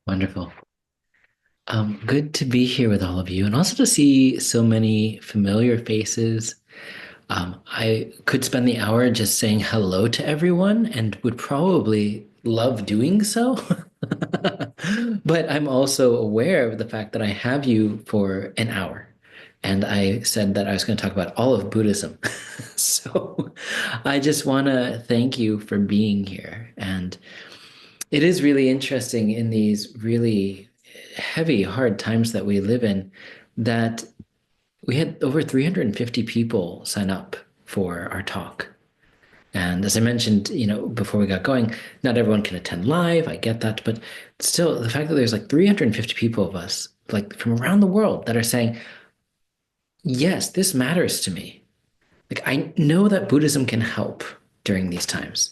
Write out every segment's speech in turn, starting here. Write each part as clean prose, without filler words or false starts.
Wonderful. Good to be here with all of you and also to see so many familiar faces. I could spend the hour just saying hello to everyone and would probably love doing so. But I'm also aware of the fact that I have you for an hour. And I said that I was going to talk about all of Buddhism. So I just want to thank you for being here. And it is really interesting in these really heavy, hard times that we live in that we had over 350 people sign up for our talk. And as I mentioned, before we got going, not everyone can attend live. I get that, but still, the fact that there's like 350 people of us, like from around the world, that are saying, "Yes, this matters to me. Like I know that Buddhism can help during these times."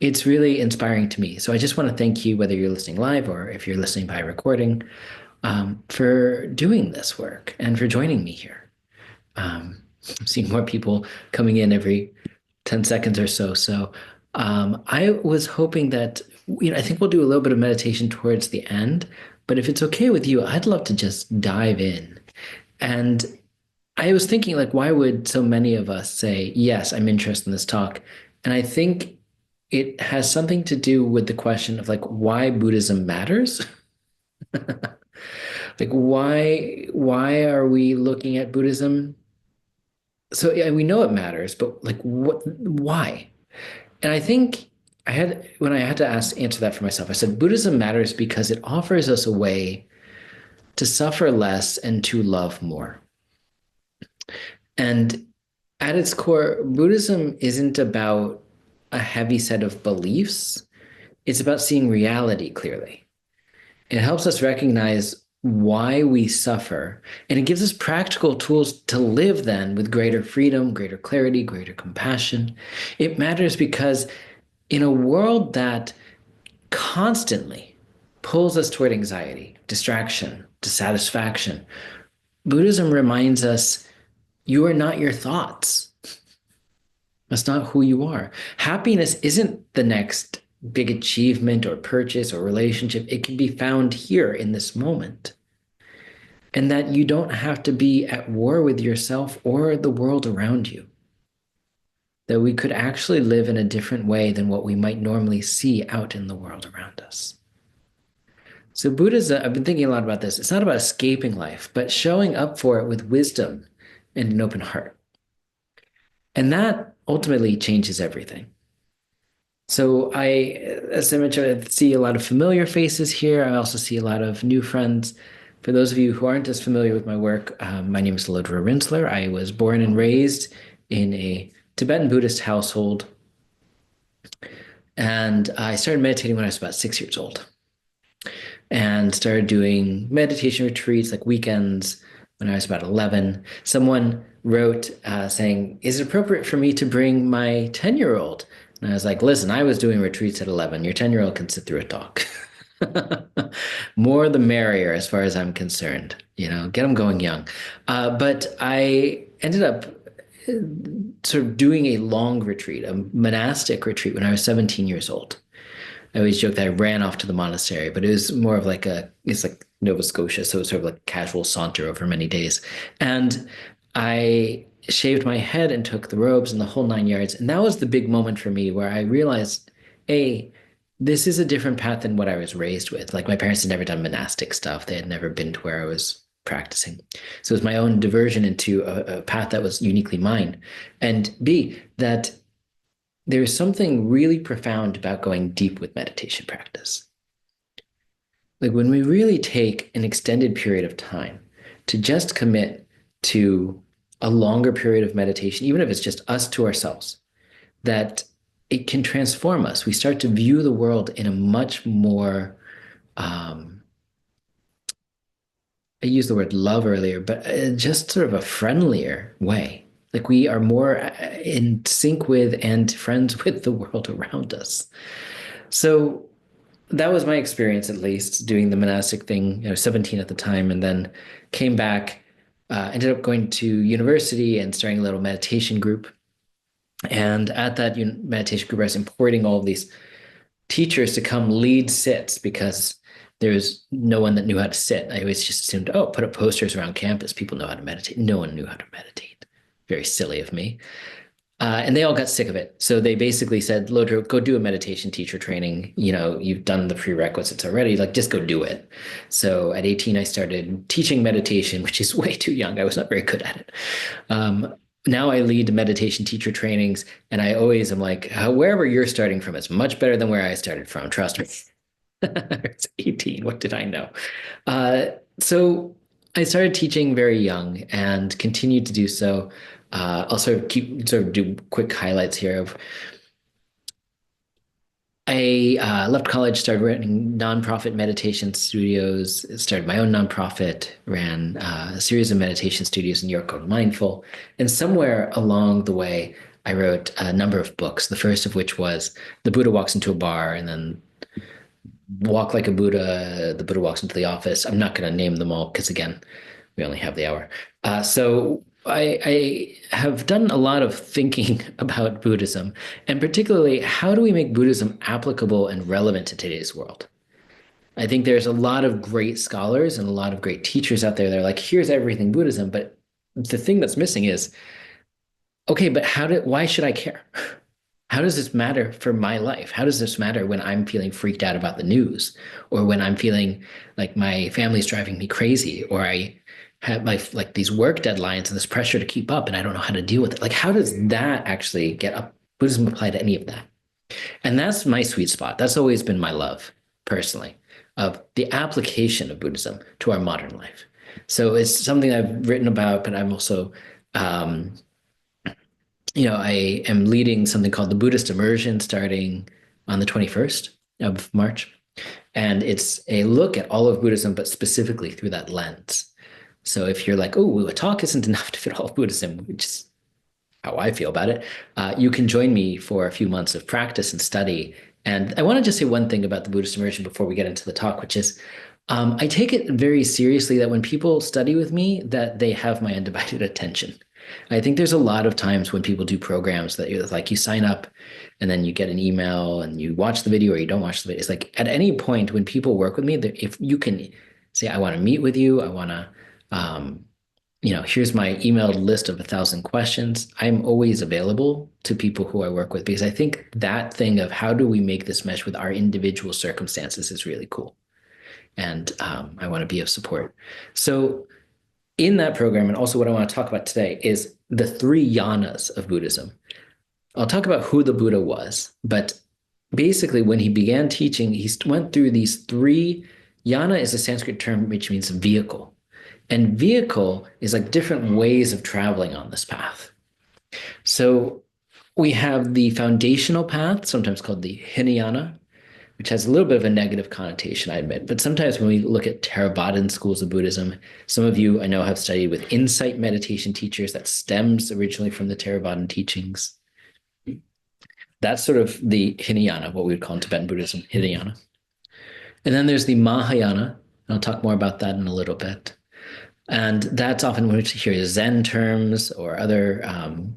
It's really inspiring to me. So I just want to thank you, whether you're listening live or if you're listening by recording, for doing this work and for joining me here. I'm seeing more people coming in every 10 seconds or so. So I was hoping that, I think we'll do a little bit of meditation towards the end, but if it's okay with you, I'd love to just dive in. And I was thinking, like, why would so many of us say, yes, I'm interested in this talk? And I think it has something to do with the question of like why Buddhism matters. Like why are we looking at Buddhism? So yeah, we know it matters, but like why? And I think when I had to answer that for myself, I said Buddhism matters because it offers us a way to suffer less and to love more. And at its core, Buddhism isn't about a heavy set of beliefs. It's about seeing reality clearly. It helps us recognize why we suffer, and it gives us practical tools to live then with greater freedom, greater clarity, greater compassion. It matters because in a world that constantly pulls us toward anxiety, distraction, dissatisfaction, Buddhism reminds us you are not your thoughts. That's not who you are. Happiness isn't the next big achievement or purchase or relationship. It can be found here in this moment. And that you don't have to be at war with yourself or the world around you. That we could actually live in a different way than what we might normally see out in the world around us. So, Buddhism, I've been thinking a lot about this. It's not about escaping life, but showing up for it with wisdom and an open heart. And that ultimately changes everything. So as I mentioned, I see a lot of familiar faces here. I also see a lot of new friends. For those of you who aren't as familiar with my work, my name is Lodro Rinzler. I was born and raised in a Tibetan Buddhist household. And I started meditating when I was about 6 years old and started doing meditation retreats like weekends when I was about 11. Someone wrote saying, "Is it appropriate for me to bring my 10-year-old?" And I was like, "Listen, I was doing retreats at 11. Your 10-year-old can sit through a talk." More the merrier as far as I'm concerned. Get them going young. But I ended up sort of doing a long retreat, a monastic retreat when I was 17 years old. I always joke that I ran off to the monastery, but it was more of it's like Nova Scotia, so it was sort of like a casual saunter over many days. And I shaved my head and took the robes and the whole 9 yards. And that was the big moment for me where I realized, this is a different path than what I was raised with. Like my parents had never done monastic stuff. They had never been to where I was practicing. So it was my own diversion into a path that was uniquely mine. And B, that there's something really profound about going deep with meditation practice. Like when we really take an extended period of time to just commit to a longer period of meditation, even if it's just us to ourselves, that it can transform us. We start to view the world in a much more, I used the word love earlier, but just sort of a friendlier way. Like we are more in sync with and friends with the world around us. So that was my experience, at least, doing the monastic thing. I was 17 at the time, and then came back, ended up going to university and starting a little meditation group. And at that meditation group, I was importing all of these teachers to come lead sits because There's no one that knew how to sit. I always just assumed, oh, put up posters around campus. People know how to meditate. No one knew how to meditate. Very silly of me. And they all got sick of it. So they basically said, Lodro, go do a meditation teacher training. You've done the prerequisites already. Like, just go do it. So at 18, I started teaching meditation, which is way too young. I was not very good at it. Now I lead meditation teacher trainings, and I always am like, wherever you're starting from is much better than where I started from. Trust me. It's 18. What did I know? So I started teaching very young and continued to do so. I'll sort of do quick highlights here of I left college, started running nonprofit meditation studios, started my own nonprofit, ran a series of meditation studios in New York called Mindful. And somewhere along the way, I wrote a number of books, the first of which was The Buddha Walks into a Bar, and then Walk Like a Buddha, The Buddha Walks into the Office. I'm not going to name them all because, again, we only have the hour. So I have done a lot of thinking about Buddhism, and particularly how do we make Buddhism applicable and relevant to today's world? I think there's a lot of great scholars and a lot of great teachers out there that are like, here's everything Buddhism, but the thing that's missing is, okay, but why should I care? How does this matter for my life? How does this matter when I'm feeling freaked out about the news, or when I'm feeling like my family's driving me crazy, or I have like these work deadlines and this pressure to keep up and I don't know how to deal with it? Like, how does that actually get up Buddhism apply to any of that? And that's my sweet spot. That's always been my love, personally, of the application of Buddhism to our modern life. So it's something I've written about, but I'm also I am leading something called the Buddhist Immersion starting on the 21st of March. And it's a look at all of Buddhism, but specifically through that lens. So if you're like, oh, a talk isn't enough to fit all of Buddhism, which is how I feel about it, you can join me for a few months of practice and study. And I want to just say one thing about the Buddhist immersion before we get into the talk, which is I take it very seriously that when people study with me, that they have my undivided attention. I think there's a lot of times when people do programs that you're like, you sign up and then you get an email and you watch the video or you don't watch the video. It's like at any point when people work with me, if you can say, I want to meet with you, I want to, here's my emailed list of 1,000 questions. I'm always available to people who I work with because I think that thing of how do we make this mesh with our individual circumstances is really cool. And I want to be of support. So in that program, and also what I want to talk about today, is the three yanas of Buddhism. I'll talk about who the Buddha was, but basically when he began teaching, he went through these three. Yana is a Sanskrit term which means vehicle. And vehicle is like different ways of traveling on this path. So we have the foundational path, sometimes called the Hinayana, which has a little bit of a negative connotation, I admit. But sometimes when we look at Theravadan schools of Buddhism, some of you I know have studied with insight meditation teachers that stems originally from the Theravadan teachings. That's sort of the Hinayana, what we would call in Tibetan Buddhism, Hinayana. And then there's the Mahayana. I'll talk more about that in a little bit. And that's often when we hear Zen terms or other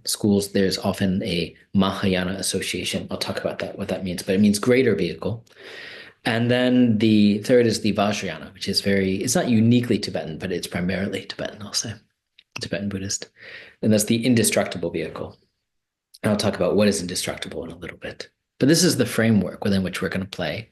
schools, there's often a Mahayana association. I'll talk about that, what that means, but it means greater vehicle. And then the third is the Vajrayana, which is it's not uniquely Tibetan, but it's primarily Tibetan, I'll say, Tibetan Buddhist. And that's the indestructible vehicle. And I'll talk about what is indestructible in a little bit. But this is the framework within which we're going to play.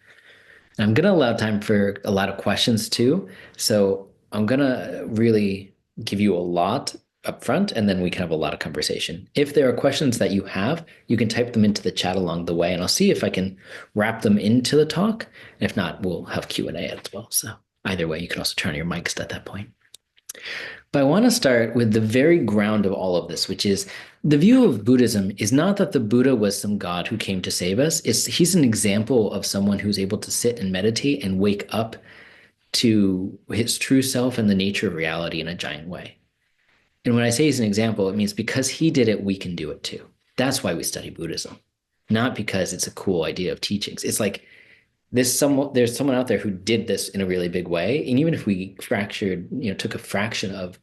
And I'm going to allow time for a lot of questions too. So I'm going to really give you a lot up front, and then we can have a lot of conversation. If there are questions that you have, you can type them into the chat along the way, and I'll see if I can wrap them into the talk. If not, we'll have Q&A as well. So either way, you can also turn on your mics at that point. But I want to start with the very ground of all of this, which is the view of Buddhism is not that the Buddha was some god who came to save us. He's an example of someone who's able to sit and meditate and wake up to his true self and the nature of reality in a giant way. And when I say he's an example, it means because he did it, we can do it too. That's why we study Buddhism, not because it's a cool idea of teachings. It's like there's someone out there who did this in a really big way. And even if we took a fraction of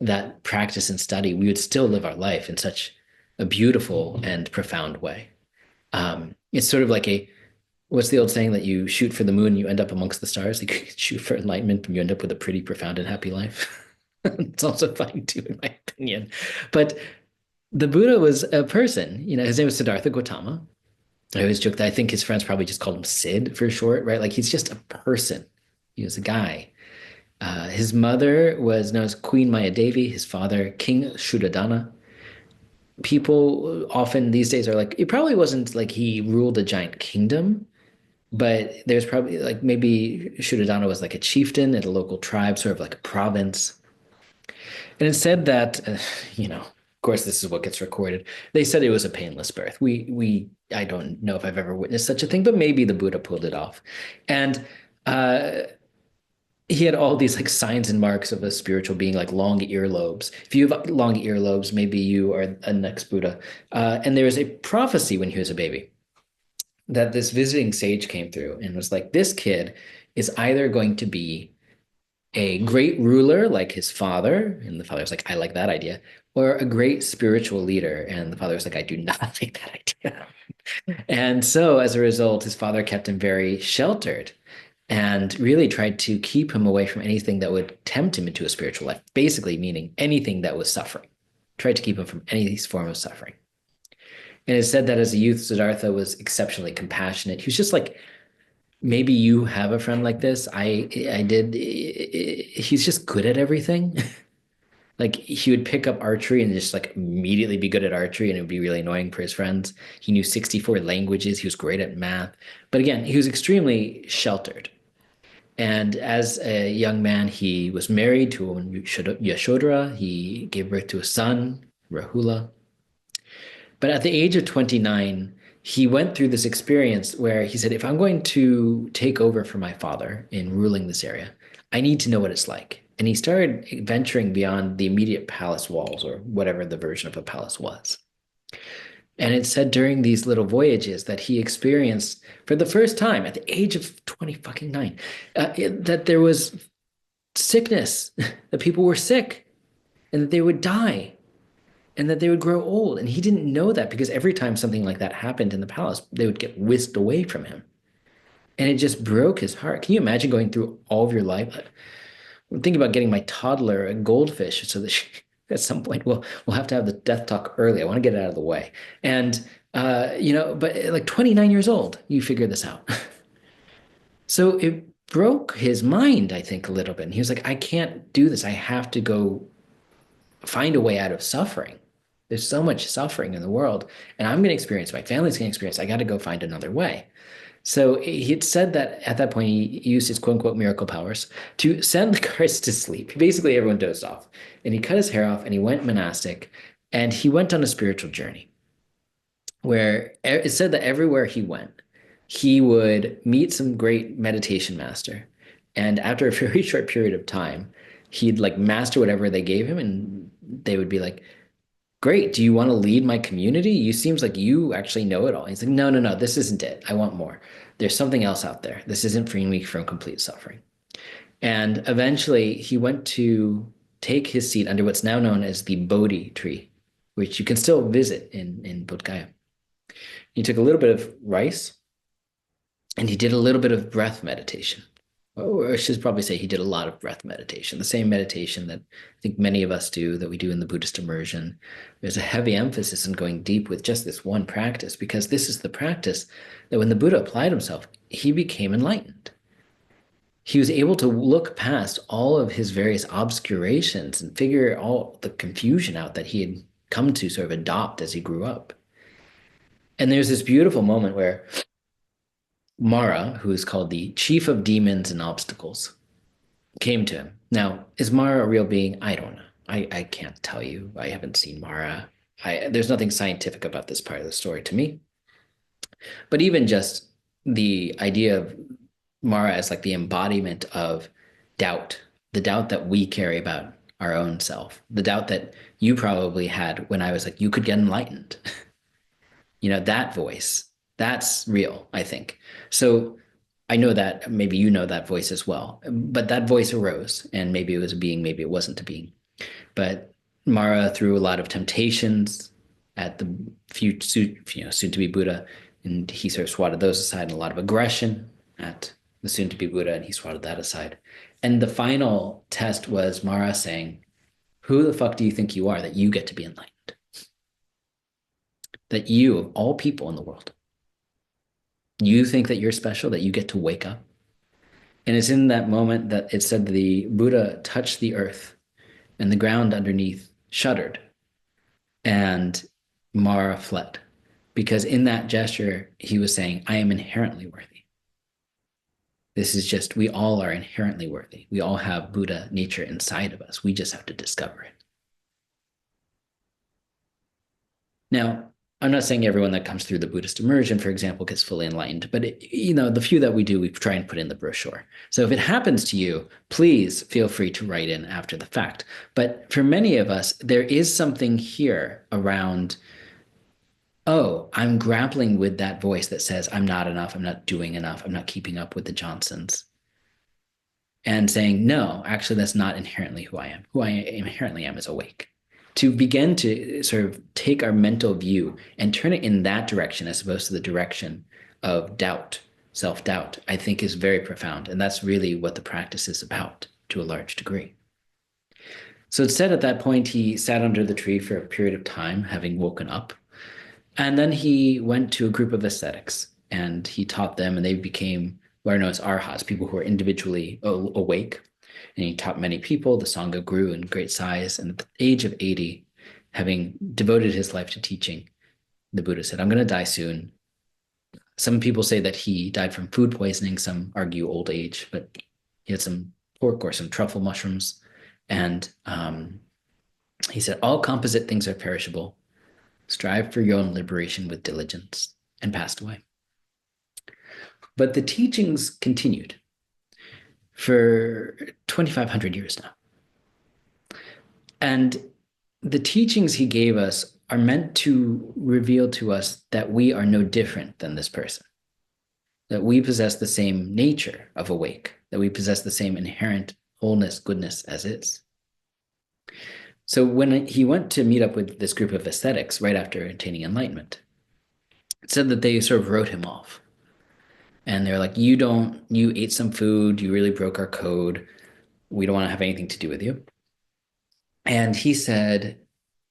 that practice and study, we would still live our life in such a beautiful and profound way. It's sort of like What's the old saying that you shoot for the moon, you end up amongst the stars? You shoot for enlightenment, and you end up with a pretty profound and happy life. It's also fine too, in my opinion. But the Buddha was a person. His name was Siddhartha Gautama. I always joke that I think his friends probably just called him Sid for short, right? Like he's just a person. He was a guy. His mother was known as Queen Maya Devi, his father, King Shuddhadana. People often these days are like, it probably wasn't like he ruled a giant kingdom, but there's probably like maybe Shuddhadana was like a chieftain at a local tribe, sort of like a province. And it said that, of course, this is what gets recorded. They said it was a painless birth. I don't know if I've ever witnessed such a thing, but maybe the Buddha pulled it off. And uh, he had all these like signs and marks of a spiritual being, like long earlobes. If you have long earlobes, maybe you are a next Buddha. And there was a prophecy when he was a baby that this visiting sage came through and was like, this kid is either going to be a great ruler like his father, and the father was like, I like that idea, or a great spiritual leader, and the father was like, I do not like that idea. And so as a result, his father kept him very sheltered and really tried to keep him away from anything that would tempt him into a spiritual life, basically meaning anything that was suffering, tried to keep him from any form of suffering. And it said that as a youth, Siddhartha was exceptionally compassionate. He was just like, maybe you have a friend like this. I did. He's just good at everything. Like he would pick up archery and just like immediately be good at archery, and it would be really annoying for his friends. He knew 64 languages. He was great at math. But again, he was extremely sheltered. And as a young man, he was married to a woman, Yashodhara. He gave birth to a son, Rahula. But at the age of 29, he went through this experience where he said, if I'm going to take over for my father in ruling this area, I need to know what it's like. And he started venturing beyond the immediate palace walls, or whatever the version of a palace was. And it said during these little voyages that he experienced for the first time at the age of 20 fucking nine, that there was sickness, that people were sick and that they would die and that they would grow old. And he didn't know that because every time something like that happened in the palace, they would get whisked away from him. And it just broke his heart. Can you imagine going through all of your life? I'm thinking about getting my toddler a goldfish so that at some point we'll have to have the death talk early. I want to get it out of the way. And but like 29 years old, you figure this out. So it broke his mind, I think, a little bit. And he was like, I can't do this. I have to go find a way out of suffering. There's so much suffering in the world, and I'm going to experience, my family's going to experience. I got to go find another way. So he had said that at that point, he used his quote unquote miracle powers to send the guards to sleep. Basically, everyone dozed off, and he cut his hair off and he went monastic, and he went on a spiritual journey where it said that everywhere he went, he would meet some great meditation master. And after a very short period of time, he'd like master whatever they gave him, and they would be like, great, do you want to lead my community? You seems like you actually know it all. He's like, no, no, no, this isn't it. I want more. There's something else out there. This isn't freeing me from complete suffering. And eventually he went to take his seat under what's now known as the Bodhi tree, which you can still visit in Bodh Gaya. He took a little bit of rice and he did a little bit of breath meditation. Or I should probably say he did a lot of breath meditation, the same meditation that I think many of us do, that we do in the Buddhist immersion. There's a heavy emphasis on going deep with just this one practice, because this is the practice that when the Buddha applied himself, he became enlightened. He was able to look past all of his various obscurations and figure all the confusion out that he had come to sort of adopt as he grew up. And there's this beautiful moment where Mara, who is called the chief of demons and obstacles, came to him. Now, is Mara a real being? I don't know. I can't tell you. I haven't seen Mara. There's nothing scientific about this part of the story to me. But even just the idea of Mara as like the embodiment of doubt, the doubt that we carry about our own self, the doubt that you probably had when I was like, you could get enlightened. That voice, that's real, I think. So I know that maybe you know that voice as well, but that voice arose, and maybe it was a being, maybe it wasn't a being. But Mara, through a lot of temptations at the soon to be Buddha, And he sort of swatted those aside, and a lot of aggression at the soon to be Buddha, and he swatted that aside. And the final test was Mara saying, who the fuck do you think you are that you get to be enlightened? That you, of all people in the world, you think that you're special, that you get to wake up? And it's in that moment that it said the Buddha touched the earth and the ground underneath shuddered and Mara fled. Because in that gesture, he was saying, I am inherently worthy. This is just, we all are inherently worthy. We all have Buddha nature inside of us. We just have to discover it. Now, I'm not saying everyone that comes through the Buddhist immersion, for example, gets fully enlightened, but the few that we do, we try and put in the brochure. So if it happens to you, please feel free to write in after the fact. But for many of us, there is something here around, oh, I'm grappling with that voice that says, I'm not enough, I'm not doing enough, I'm not keeping up with the Johnsons. And saying, no, actually, that's not inherently who I am. Who I inherently am is awake. To begin to sort of take our mental view and turn it in that direction as opposed to the direction of doubt, self-doubt, I think is very profound. And that's really what the practice is about to a large degree. So it said at that point, he sat under the tree for a period of time, having woken up. And then he went to a group of ascetics and he taught them, and they became what are known as arhats, people who are individually awake. And he taught many people. The Sangha grew in great size. And at the age of 80, having devoted his life to teaching, the Buddha said, I'm going to die soon. Some people say that he died from food poisoning. Some argue old age, but he had some pork or some truffle mushrooms. And he said, all composite things are perishable. Strive for your own liberation with diligence, and passed away. But the teachings continued for 2,500 years now. And the teachings he gave us are meant to reveal to us that we are no different than this person, that we possess the same nature of awake, that we possess the same inherent wholeness, goodness as is. So when he went to meet up with this group of ascetics right after attaining enlightenment, it said that they sort of wrote him off. And they're like, you ate some food, you really broke our code. We don't want to have anything to do with you. And he said,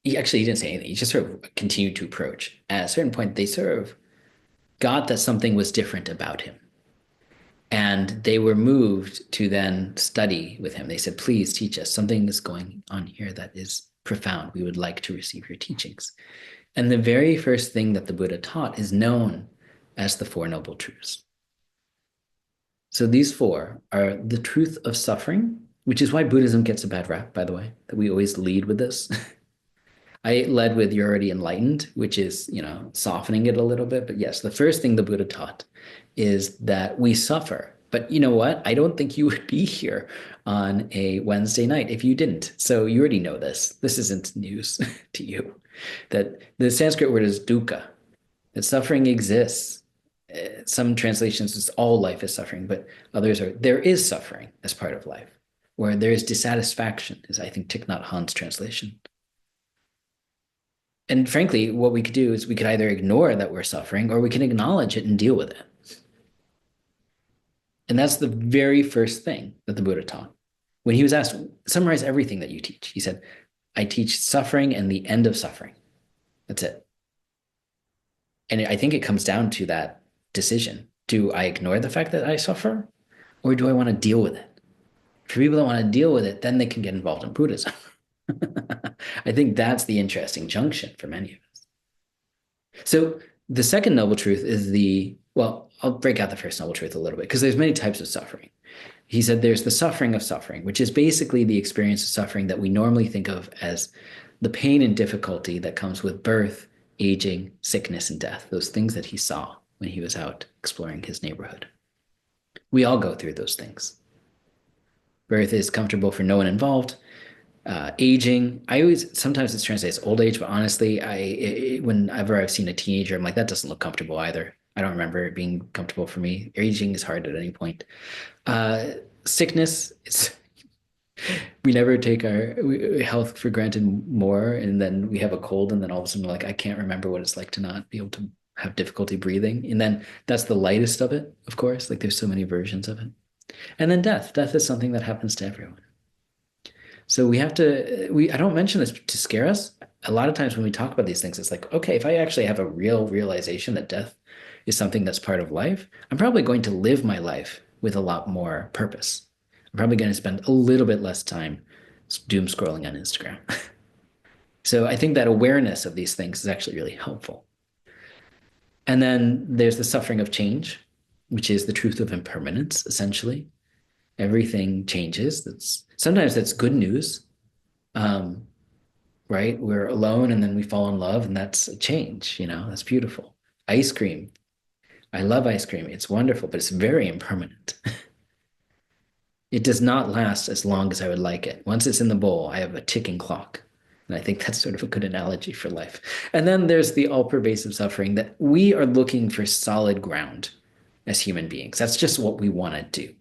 he didn't say anything. He just sort of continued to approach. At a certain point, they sort of got that something was different about him. And they were moved to then study with him. They said, please teach us. Something is going on here that is profound. We would like to receive your teachings. And the very first thing that the Buddha taught is known as the Four Noble Truths. So these four are the truth of suffering, which is why Buddhism gets a bad rap, by the way, that we always lead with this. I led with you're already enlightened, which is, softening it a little bit. But yes, the first thing the Buddha taught is that we suffer. But you know what? I don't think you would be here on a Wednesday night if you didn't. So you already know this. This isn't news to you. That the Sanskrit word is dukkha, that suffering exists. Some translations, it's all life is suffering, but others are, there is suffering as part of life, where there is dissatisfaction, is I think Thich Nhat Hanh's translation. And frankly, what we could do is we could either ignore that we're suffering or we can acknowledge it and deal with it. And that's the very first thing that the Buddha taught. When he was asked, summarize everything that you teach, he said, I teach suffering and the end of suffering. That's it. And I think it comes down to that decision. Do I ignore the fact that I suffer, or do I want to deal with it? For people that want to deal with it, then they can get involved in Buddhism. I think that's the interesting junction for many of us. So the second noble truth is I'll break out the first noble truth a little bit, because there's many types of suffering. He said there's the suffering of suffering, which is basically the experience of suffering that we normally think of as the pain and difficulty that comes with birth, aging, sickness, and death, those things that he saw when he was out exploring his neighborhood. We all go through those things. Birth is comfortable for no one involved. Aging, sometimes it's translated as old age, but honestly, whenever I've seen a teenager, I'm like, that doesn't look comfortable either. I don't remember it being comfortable for me. Aging is hard at any point. Sickness, we never take our health for granted more, and then we have a cold, and then all of a sudden we're like, I can't remember what it's like to not be able to have difficulty breathing. And then that's the lightest of it, of course. Like there's so many versions of it. And then death. Death is something that happens to everyone. So we have to, I don't mention this to scare us. A lot of times when we talk about these things, it's like, okay, if I actually have a real realization that death is something that's part of life, I'm probably going to live my life with a lot more purpose. I'm probably going to spend a little bit less time doom scrolling on Instagram. So I think that awareness of these things is actually really helpful. And then there's the suffering of change, which is the truth of impermanence, essentially. Everything changes. Sometimes that's good news, um, right? We're alone and then we fall in love, and that's a change, that's beautiful. Ice cream. I love ice cream. It's wonderful, but it's very impermanent. It does not last as long as I would like it. Once it's in the bowl, I have a ticking clock. And I think that's sort of a good analogy for life. And then there's the all pervasive suffering that we are looking for solid ground as human beings. That's just what we want to do.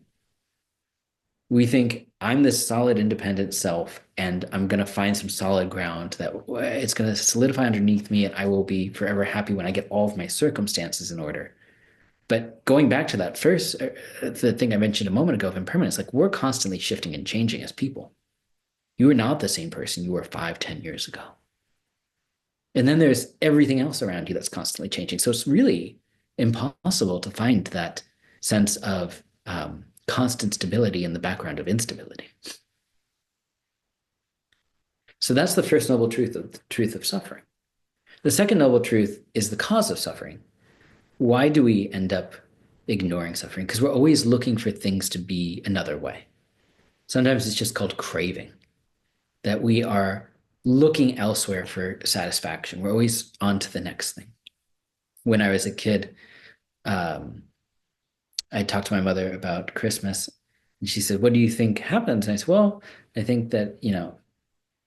We think I'm this solid, independent self, and I'm going to find some solid ground that it's going to solidify underneath me, and I will be forever happy when I get all of my circumstances in order. But going back to that first, the thing I mentioned a moment ago of impermanence, like we're constantly shifting and changing as people. You are not the same person you were 5, 10 years ago. And then there's everything else around you that's constantly changing. So it's really impossible to find that sense of constant stability in the background of instability. So that's the first noble truth of suffering. The second noble truth is the cause of suffering. Why do we end up ignoring suffering? Because we're always looking for things to be another way. Sometimes it's just called craving, that we are looking elsewhere for satisfaction. We're always on to the next thing. When I was a kid, I talked to my mother about Christmas, and she said, "What do you think happens?" And I said, "Well, I think that,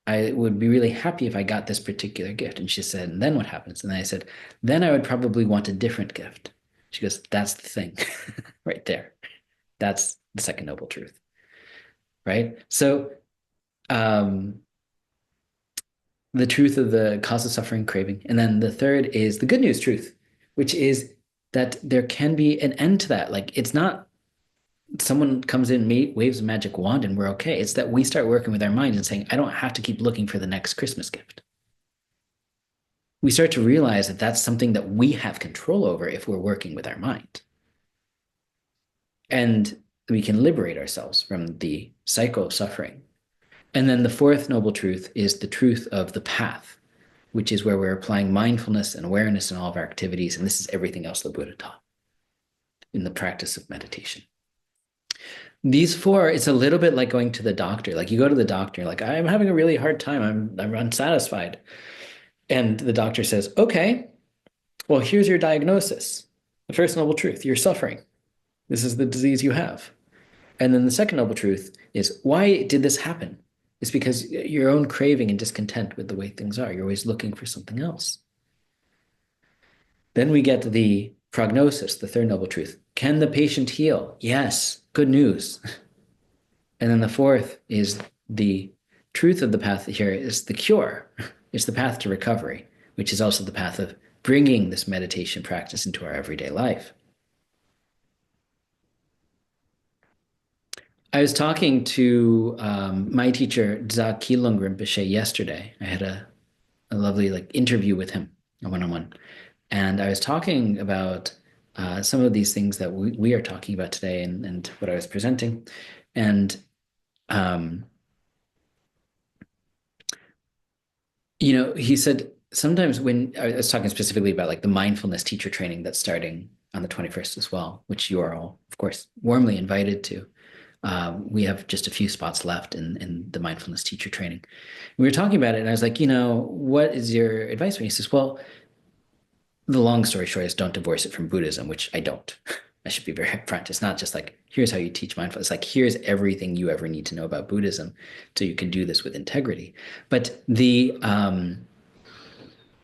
I would be really happy if I got this particular gift." And she said, "And then what happens?" And I said, "Then I would probably want a different gift." She goes, "That's the thing right there. That's the second noble truth." Right? So, the truth of the cause of suffering, craving. And then the third is the good news truth, which is that there can be an end to that. Like it's not someone comes in, waves a magic wand, and we're okay. It's that we start working with our mind and saying, I don't have to keep looking for the next Christmas gift. We start to realize that that's something that we have control over if we're working with our mind. And we can liberate ourselves from the cycle of suffering. And then the fourth noble truth is the truth of the path, which is where we're applying mindfulness and awareness in all of our activities. And this is everything else the Buddha taught in the practice of meditation. These four, it's a little bit like going to the doctor. Like you go to the doctor, like, I'm having a really hard time. I'm unsatisfied. And the doctor says, okay, well, here's your diagnosis. The first noble truth, you're suffering. This is the disease you have. And then the second noble truth is, why did this happen? It's because your own craving and discontent with the way things are. You're always looking for something else. Then we get the prognosis, the third noble truth. Can the patient heal? Yes, good news. And then the fourth is the truth of the path here is the cure. It's the path to recovery, which is also the path of bringing this meditation practice into our everyday life. I was talking to my teacher, Dza Kilung Rinpoche, yesterday. I had a lovely interview with him, a one-on-one. And I was talking about some of these things that we are talking about today and what I was presenting. And, he said sometimes when I was talking specifically about the mindfulness teacher training that's starting on the 21st as well, which you are all, of course, warmly invited to. We have just a few spots left in the mindfulness teacher training. We were talking about it, and I was like, what is your advice? And he says, well, the long story short is don't divorce it from Buddhism, which I don't. I should be very upfront. It's not just here's how you teach mindfulness. It's here's everything you ever need to know about Buddhism so you can do this with integrity. But the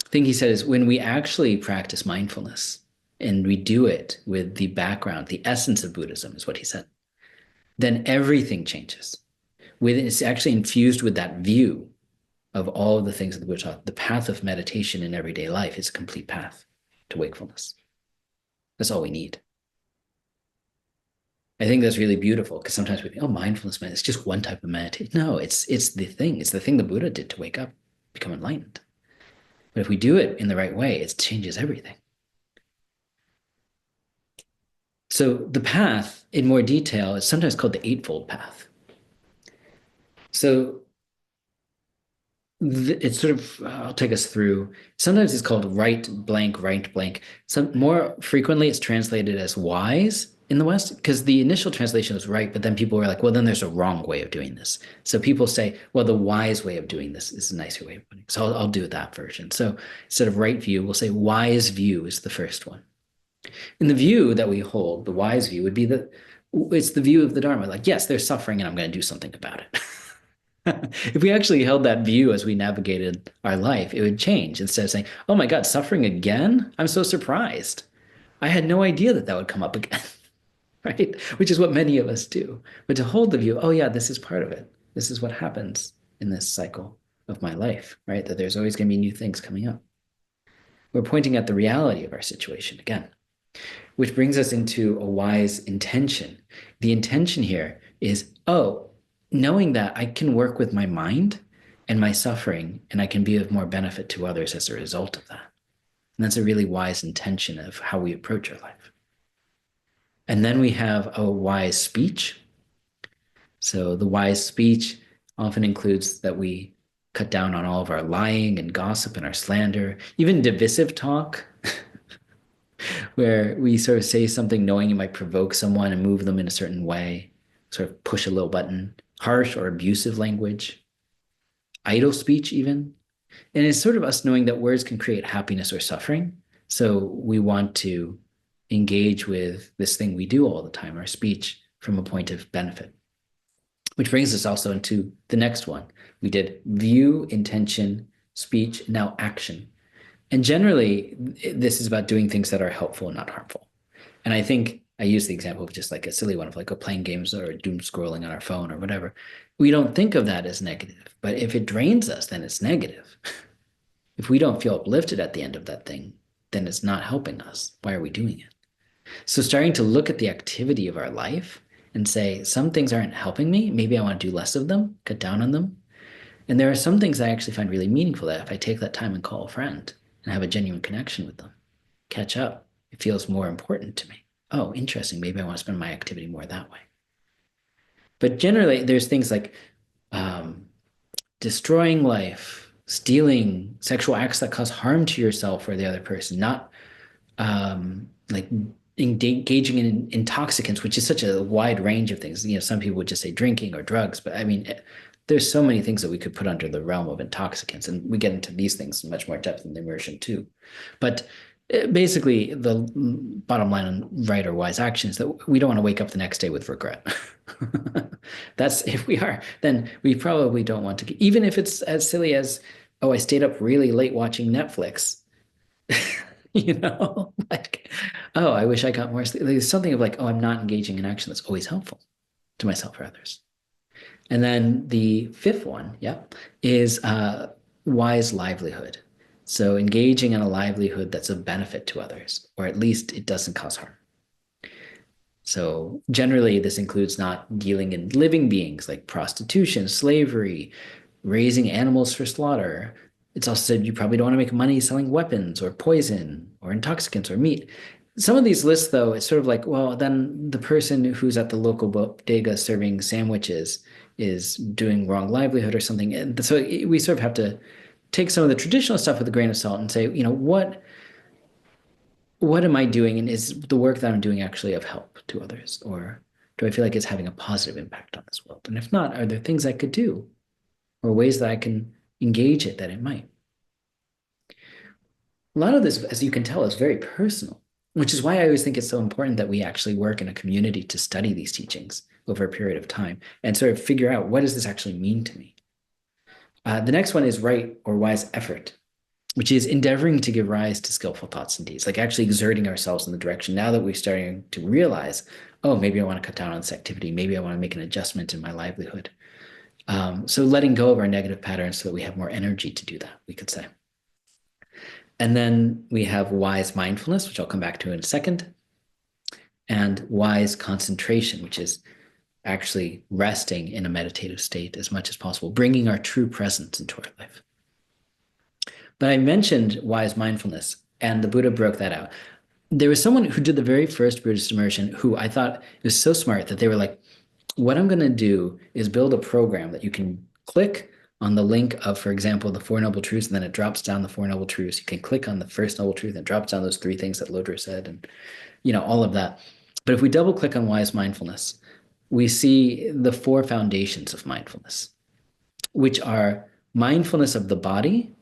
thing he said is when we actually practice mindfulness and we do it with the background, the essence of Buddhism is what he said, then everything changes. It's actually infused with that view of all of the things that the Buddha taught. The path of meditation in everyday life is a complete path. to wakefulness. That's all we need. I think that's really beautiful because sometimes we think, oh, mindfulness, man, it's just one type of meditation. No, it's the thing. It's the thing the Buddha did to wake up, become enlightened. But if we do it in the right way, it changes everything. So the path in more detail is sometimes called the Eightfold Path. So it's sort of, I'll take us through. Sometimes it's called right blank, right blank. Some more frequently it's translated as wise in the West because the initial translation was right, but then people were like, well, then there's a wrong way of doing this. So people say, well, the wise way of doing this is a nicer way of putting it. So I'll do that version. So instead of right view, we'll say wise view is the first one. And the view that we hold, the wise view, would be that it's the view of the Dharma. Like, yes, there's suffering and I'm going to do something about it. If we actually held that view as we navigated our life, it would change. Instead of saying, oh my God, suffering again? I'm so surprised. I had no idea that that would come up again, right? Which is what many of us do. But to hold the view, oh yeah, this is part of it. This is what happens in this cycle of my life, right? That there's always going to be new things coming up. We're pointing at the reality of our situation again, which brings us into a wise intention. The intention here is, oh, knowing that I can work with my mind and my suffering, and I can be of more benefit to others as a result of that. And that's a really wise intention of how we approach our life. And then we have a wise speech. So the wise speech often includes that we cut down on all of our lying and gossip and our slander, even divisive talk, where we sort of say something knowing it might provoke someone and move them in a certain way, sort of push a little button, harsh or abusive language, idle speech even. And it's sort of us knowing that words can create happiness or suffering. So we want to engage with this thing we do all the time, our speech, from a point of benefit. Which brings us also into the next one. We did view, intention, speech, now action. And generally, this is about doing things that are helpful and not harmful. And I think I use the example of just like a silly one of like playing games or doom scrolling on our phone or whatever. We don't think of that as negative, but if it drains us, then it's negative. If we don't feel uplifted at the end of that thing, then it's not helping us. Why are we doing it? So starting to look at the activity of our life and say, some things aren't helping me. Maybe I want to do less of them, cut down on them. And there are some things I actually find really meaningful that if I take that time and call a friend and have a genuine connection with them, catch up, it feels more important to me. Oh, interesting. Maybe I want to spend my activity more that way. But generally, there's things like destroying life, stealing, sexual acts that cause harm to yourself or the other person, not like engaging in intoxicants, which is such a wide range of things. You know, some people would just say drinking or drugs, but I mean, there's so many things that we could put under the realm of intoxicants, and we get into these things in much more depth in the immersion too. But basically, the bottom line on right or wise action is that we don't want to wake up the next day with regret. That's if we are, then we probably don't want to, even if it's as silly as, oh, I stayed up really late watching Netflix. Like, oh, I wish I got more sleep. There's something of like, oh, I'm not engaging in action that's always helpful to myself or others. And then the fifth one, is wise livelihood. So engaging in a livelihood that's of benefit to others, or at least it doesn't cause harm. So generally, this includes not dealing in living beings like prostitution, slavery, raising animals for slaughter. It's also said you probably don't want to make money selling weapons or poison or intoxicants or meat. Some of these lists, though, it's sort of like, well, then the person who's at the local bodega serving sandwiches is doing wrong livelihood or something. And so we sort of have to take some of the traditional stuff with a grain of salt and say, what am I doing? And is the work that I'm doing actually of help to others? Or do I feel like it's having a positive impact on this world? And if not, are there things I could do or ways that I can engage it that it might? A lot of this, as you can tell, is very personal, which is why I always think it's so important that we actually work in a community to study these teachings over a period of time and sort of figure out, what does this actually mean to me? The next one is right or wise effort, which is endeavoring to give rise to skillful thoughts and deeds, like actually exerting ourselves in the direction now that we're starting to realize, oh, maybe I want to cut down on this activity. Maybe I want to make an adjustment in my livelihood. So letting go of our negative patterns so that we have more energy to do that, we could say. And then we have wise mindfulness, which I'll come back to in a second, and wise concentration, which is actually resting in a meditative state as much as possible, bringing our true presence into our life. But I mentioned wise mindfulness, and the Buddha broke that out. There was someone who did the very first Buddhist immersion who I thought was so smart that they were like, what I'm going to do is build a program that you can click on the link of, for example, the Four Noble Truths, and then it drops down the Four Noble Truths. You can click on the first Noble Truth and it drops down those three things that Lodro said, and all of that. But if we double click on wise mindfulness, we see the four foundations of mindfulness, which are mindfulness of the body,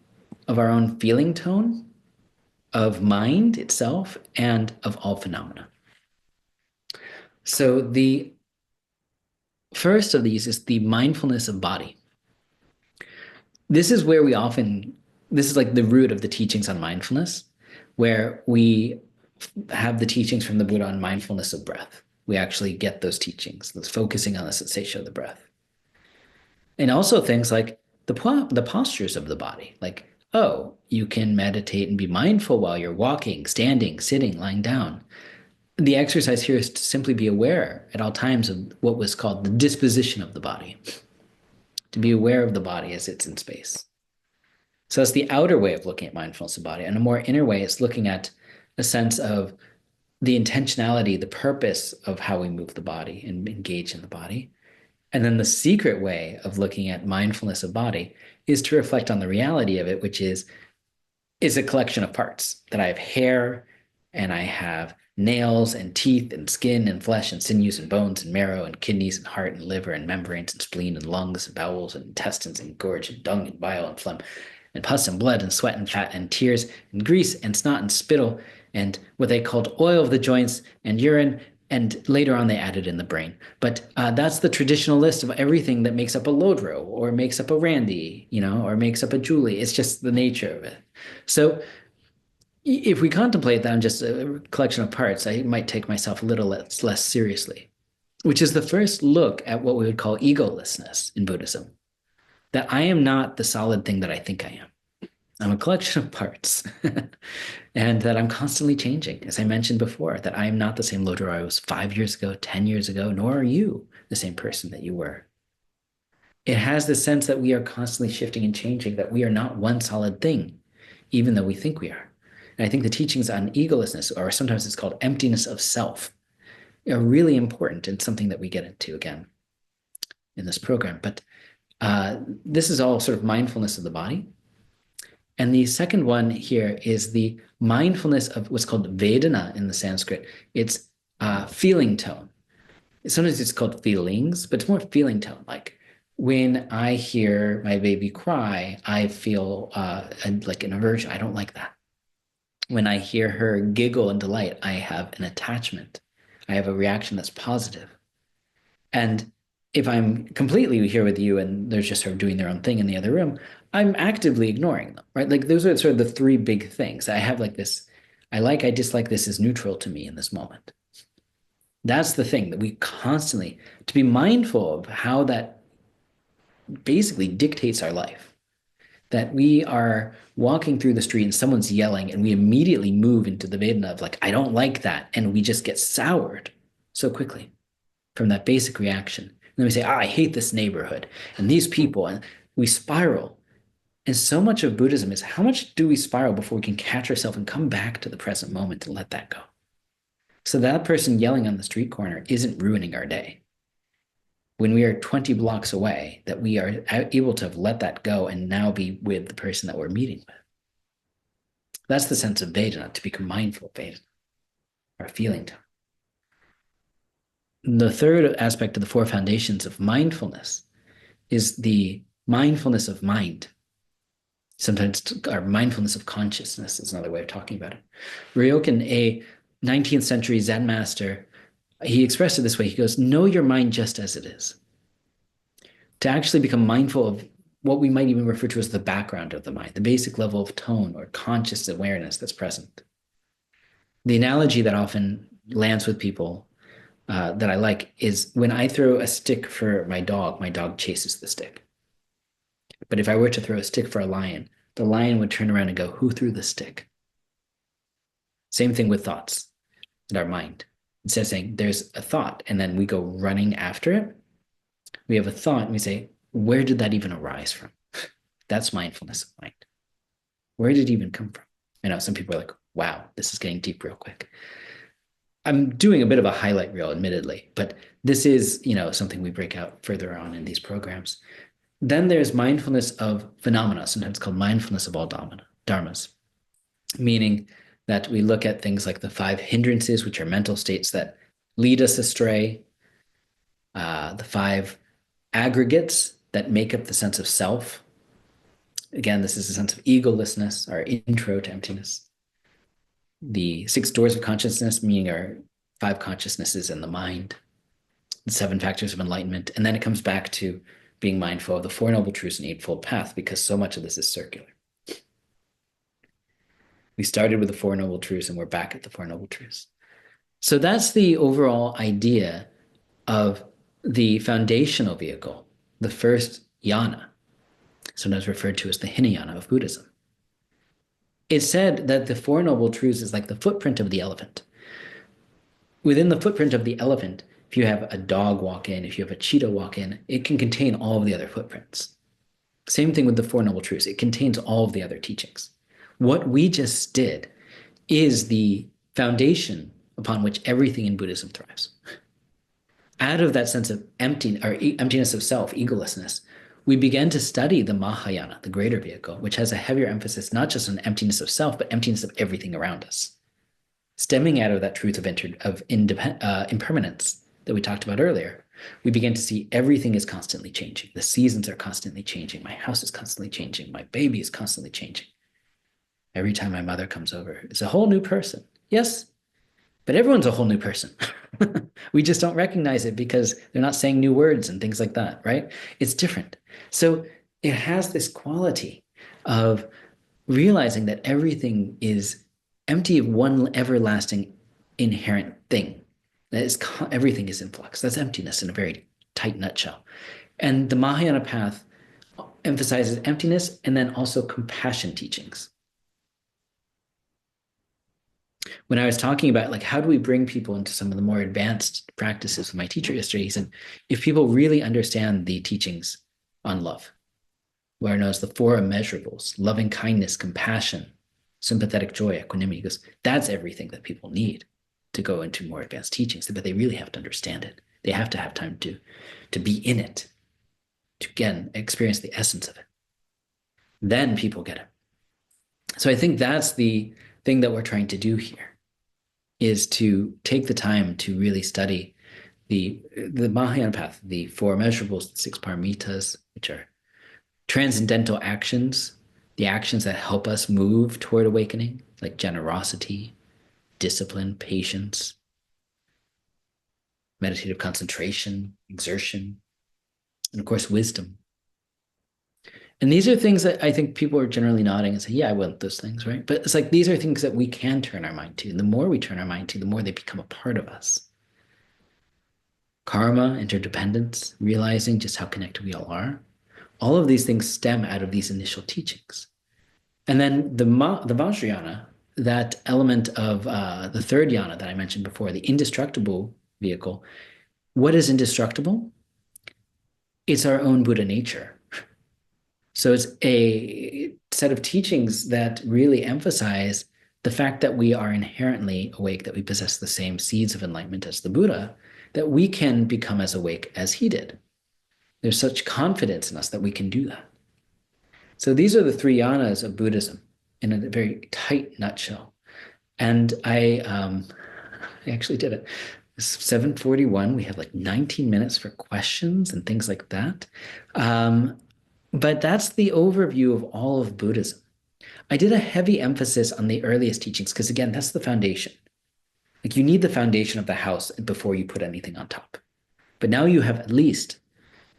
of our own feeling tone, of mind itself, and of all phenomena. So the first of these is the mindfulness of body. This is where this is like the root of the teachings on mindfulness, where we have the teachings from the Buddha on mindfulness of breath. We actually get those teachings, those focusing on the sensation of the breath. And also things like the postures of the body, like, oh, you can meditate and be mindful while you're walking, standing, sitting, lying down. The exercise here is to simply be aware at all times of what was called the disposition of the body, to be aware of the body as it's in space. So that's the outer way of looking at mindfulness of body. And a more inner way is looking at a sense of the intentionality, the purpose of how we move the body and engage in the body. And then the secret way of looking at mindfulness of body is to reflect on the reality of it, which is a collection of parts, that I have hair and I have nails and teeth and skin and flesh and sinews and bones and marrow and kidneys and heart and liver and membranes and spleen and lungs and bowels and intestines and gorge and dung and bile and phlegm and pus and blood and sweat and fat and tears and grease and snot and spittle and what they called oil of the joints and urine. And later on, they added in the brain. But that's the traditional list of everything that makes up a Lodro or makes up a Randy, or makes up a Julie. It's just the nature of it. So if we contemplate that I'm just a collection of parts, I might take myself a little less seriously, which is the first look at what we would call egolessness in Buddhism, that I am not the solid thing that I think I am. I'm a collection of parts and that I'm constantly changing. As I mentioned before, that I am not the same Lodro I was 5 years ago, 10 years ago, nor are you the same person that you were. It has the sense that we are constantly shifting and changing, that we are not one solid thing, even though we think we are. And I think the teachings on egolessness, or sometimes it's called emptiness of self, are really important and something that we get into again in this program. But this is all sort of mindfulness of the body. And the second one here is the mindfulness of what's called Vedana in the Sanskrit. It's feeling tone. Sometimes it's called feelings, but it's more feeling tone. Like when I hear my baby cry, I feel like an aversion. I don't like that. When I hear her giggle and delight, I have an attachment. I have a reaction that's positive. And if I'm completely here with you and they're just sort of doing their own thing in the other room, I'm actively ignoring them, right? Like those are sort of the three big things. I have like this, I dislike, this is neutral to me in this moment. That's the thing that we constantly, to be mindful of how that basically dictates our life. That we are walking through the street and someone's yelling and we immediately move into the Vedana of like, I don't like that. And we just get soured so quickly from that basic reaction. And then we say, I hate this neighborhood and these people, and we spiral. And so much of Buddhism is how much do we spiral before we can catch ourselves and come back to the present moment and let that go? So that person yelling on the street corner isn't ruining our day. When we are 20 blocks away, that we are able to let that go and now be with the person that we're meeting with. That's the sense of Vedana, to become mindful of Vedana, our feeling tone. The third aspect of the four foundations of mindfulness is the mindfulness of mind. Sometimes our mindfulness of consciousness is another way of talking about it. Ryokan, a 19th century Zen master, he expressed it this way. He goes, know your mind just as it is. To actually become mindful of what we might even refer to as the background of the mind, the basic level of tone or conscious awareness that's present. The analogy that often lands with people that I like is when I throw a stick for my dog chases the stick. But if I were to throw a stick for a lion, the lion would turn around and go, who threw the stick? Same thing with thoughts in our mind. Instead of saying there's a thought and then we go running after it, we have a thought and we say, where did that even arise from? That's mindfulness of mind. Where did it even come from? I know some people are like, wow, this is getting deep real quick. I'm doing a bit of a highlight reel, admittedly, but this is, something we break out further on in these programs. Then there's mindfulness of phenomena, sometimes called mindfulness of all dharmas, meaning that we look at things like the 5 hindrances, which are mental states that lead us astray, the 5 aggregates that make up the sense of self. Again, this is a sense of egolessness, our intro to emptiness. The 6 doors of consciousness, meaning our 5 consciousnesses in the mind, the 7 factors of enlightenment. And then it comes back to being mindful of the 4 noble truths and eightfold path, because so much of this is circular. We started with the 4 noble truths and we're back at the 4 noble truths. So that's the overall idea of the foundational vehicle, the first yana, sometimes referred to as the Hinayana of Buddhism. It's said that the 4 noble truths is like the footprint of the elephant. Within the footprint of the elephant, if you have a dog walk in, if you have a cheetah walk in, it can contain all of the other footprints. Same thing with the 4 noble truths. It contains all of the other teachings. What we just did is the foundation upon which everything in Buddhism thrives. Out of that sense of emptiness of self, egolessness, we began to study the Mahayana, the greater vehicle, which has a heavier emphasis not just on emptiness of self, but emptiness of everything around us. Stemming out of that truth of impermanence that we talked about earlier, we begin to see everything is constantly changing. The seasons are constantly changing. My house is constantly changing. My baby is constantly changing. Every time my mother comes over, it's a whole new person. Yes, but everyone's a whole new person. We just don't recognize it because they're not saying new words and things like that, right? It's different. So it has this quality of realizing that everything is empty of one everlasting inherent thing. That is, everything is in flux. That's emptiness in a very tight nutshell. And the Mahayana path emphasizes emptiness and then also compassion teachings. When I was talking about like how do we bring people into some of the more advanced practices with my teacher yesterday, he said, if people really understand the teachings on love, what are known as the 4 immeasurables, loving kindness, compassion, sympathetic joy, equanimity, because that's everything that people need to go into more advanced teachings, but they really have to understand it. They have to have time to be in it, to again experience the essence of it. Then people get it. So I think that's the thing that we're trying to do here, is to take the time to really study the Mahayana path, the 4 immeasurables, the 6 paramitas, which are transcendental actions, the actions that help us move toward awakening, like generosity, discipline, patience, meditative concentration, exertion, and of course, wisdom. And these are things that I think people are generally nodding and say, yeah, I want those things, right? But it's like, these are things that we can turn our mind to. And the more we turn our mind to, the more they become a part of us. Karma, interdependence, realizing just how connected we all are. All of these things stem out of these initial teachings. And then the Vajrayana, that element of the 3rd yana that I mentioned before, the indestructible vehicle. What is indestructible? It's our own Buddha nature. So it's a set of teachings that really emphasize the fact that we are inherently awake, that we possess the same seeds of enlightenment as the Buddha, that we can become as awake as he did. There's such confidence in us that we can do that. So these are the 3 yanas of Buddhism in a very tight nutshell. And I actually did it. It's 7:41. We have like 19 minutes for questions and things like that. But that's the overview of all of Buddhism. I did a heavy emphasis on the earliest teachings because, again, that's the foundation. Like, you need the foundation of the house before you put anything on top. But now you have at least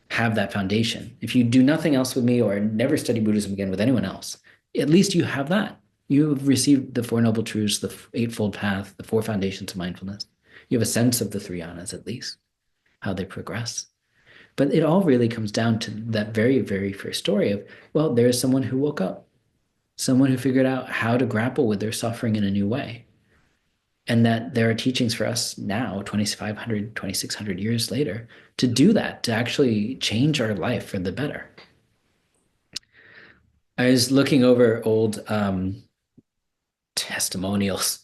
have that foundation. If you do nothing else with me or never study Buddhism again with anyone else, at least you have that. You've received the 4 noble truths, the eightfold path, the 4 foundations of mindfulness. You have a sense of the 3 yanas at least, how they progress. But it all really comes down to that very, very first story of, well, there is someone who woke up, someone who figured out how to grapple with their suffering in a new way. And that there are teachings for us now, 2,500, 2,600 years later, to do that, to actually change our life for the better. I was looking over old testimonials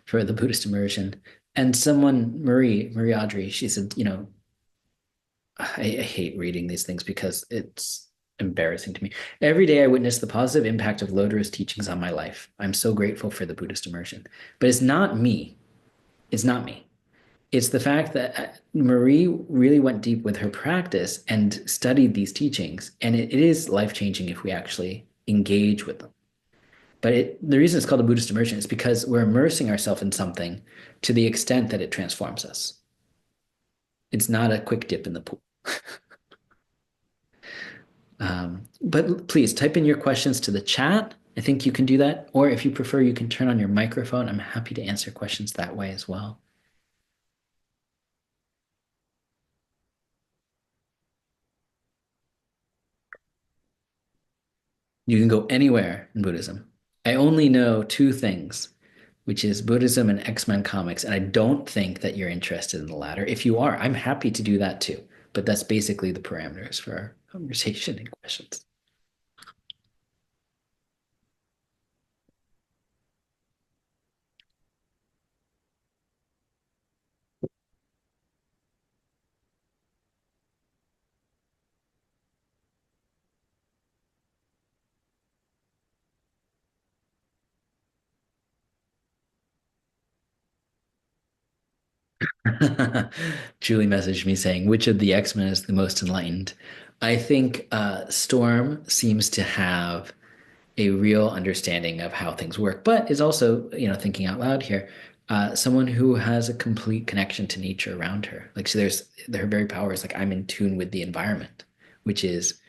for the Buddhist immersion, and someone, Marie Audrey, she said, I hate reading these things because it's embarrassing to me. Every day I witness the positive impact of Lodro's teachings on my life. I'm so grateful for the Buddhist immersion. But it's not me. It's not me. It's the fact that Marie really went deep with her practice and studied these teachings, and it is life changing if we actually engage with them. But the reason it's called a Buddhist immersion is because we're immersing ourselves in something to the extent that it transforms us. It's not a quick dip in the pool. But please type in your questions to the chat. I think you can do that. Or if you prefer, you can turn on your microphone. I'm happy to answer questions that way as well. You can go anywhere in Buddhism. I only know two things, which is Buddhism and X-Men comics, and I don't think that you're interested in the latter. If you are, I'm happy to do that too. But that's basically the parameters for our conversation and questions. Julie messaged me saying, which of the X-Men is the most enlightened? I think Storm seems to have a real understanding of how things work, but is also, thinking out loud here, someone who has a complete connection to nature around her. Like, so her very power is like, I'm in tune with the environment, which is,